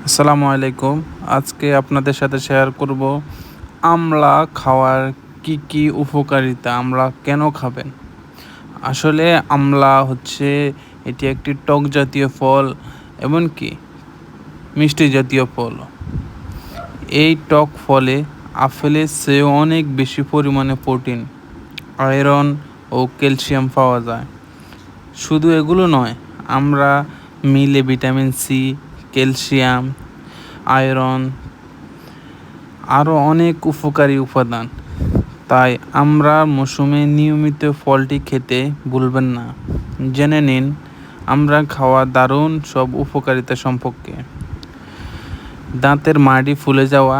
আসসালামু আলাইকুম। আজকে আপনাদের সাথে শেয়ার করব আমলা খাওয়ার কি কি উপকারিতা, আমলা কেন খাবেন। আসলে আমলা হচ্ছে এটি একটি টক জাতীয় ফল, এমনকি মিষ্টি জাতীয় ফল। এই টক ফলে আপেলের চেয়েও অনেক বেশি পরিমাণে প্রোটিন, আয়রন ও ক্যালসিয়াম পাওয়া যায়। শুধু এগুলো নয়, আমরা মিলে ভিটামিন সি, ক্যালসিয়াম, আয়রন আরও অনেক উপকারী উপাদান। তাই আমরা মৌসুমে নিয়মিত ফলটি খেতে ভুলবেন না। জেনে নিন আমরা খাওয়া দারুণ সব উপকারিতা সম্পর্কে। দাঁতের মাড়ি ফুলে যাওয়া,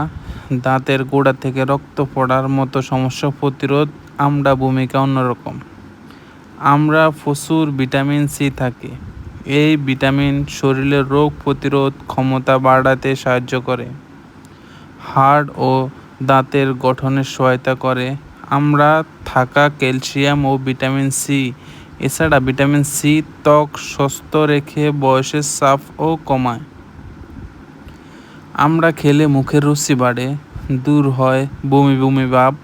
দাঁতের গোড়া থেকে রক্ত পড়ার মতো সমস্যা প্রতিরোধ আমড়া ভূমিকা অন্যরকম। আমরা প্রচুর ভিটামিন সি থাকে। এই ভিটামিন শরীরের রোগ প্রতিরোধ ক্ষমতা বাড়াতে সাহায্য করে, হাড় ও দাঁতের গঠনে সহায়তা করে। আমরা থাকা ক্যালসিয়াম ও ভিটামিন সি, এছাড়া ভিটামিন সি ত্বক সুস্থ রেখে বয়সের চাপ ও কমায়। আমরা খেলে মুখের রুচি বাড়ে, দূর হয় বমি বমি ভাব।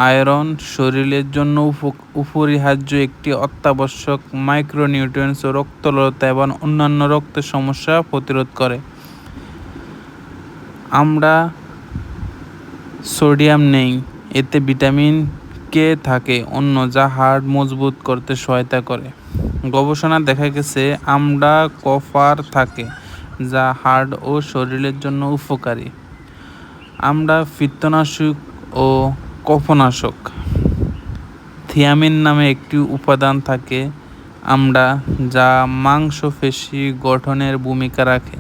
আয়রন শরীরের জন্য অপরিহার্য একটি অত্যাবশ্যক মাইক্রোনিউট্রিয়েন্টস ও রক্তলতা এবং অন্যান্য রক্তের সমস্যা প্রতিরোধ করে। আমরা সোডিয়াম নেই, এতে ভিটামিন কে থাকে অন্য, যা হাড় মজবুত করতে সহায়তা করে। গবেষণা দেখা গেছে আমরা কপার থাকে, যা হাড় ও শরীরের জন্য উপকারী। আমরা পিত্তনাশক ও কফনাশক। থিয়ামিন নামে একটি উপাদান থাকে আমরা, যা মাংসপেশি গঠনের ভূমিকা রাখে।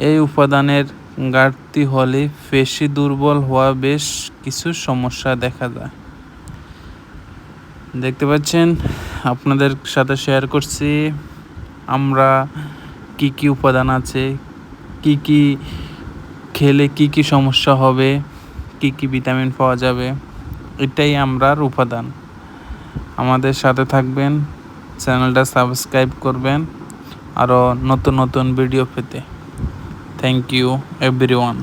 এই উপাদানের ঘাটতি হলে পেশি দুর্বল হওয়া বেশ কিছু সমস্যা দেখা যায়। দেখতে পাচ্ছেন আপনাদের সাথে শেয়ার করছি আমরা কি কি উপাদান আছে, কি কি খেলে কি কি সমস্যা হবে, কি কি ভিটামিন পাওয়া যাবে। এটাই আমরার উপাদান। আমাদের সাথে থাকবেন, চ্যানেলটা সাবস্ক্রাইব করবেন আরও নতুন নতুন ভিডিও পেতে। Thank you everyone.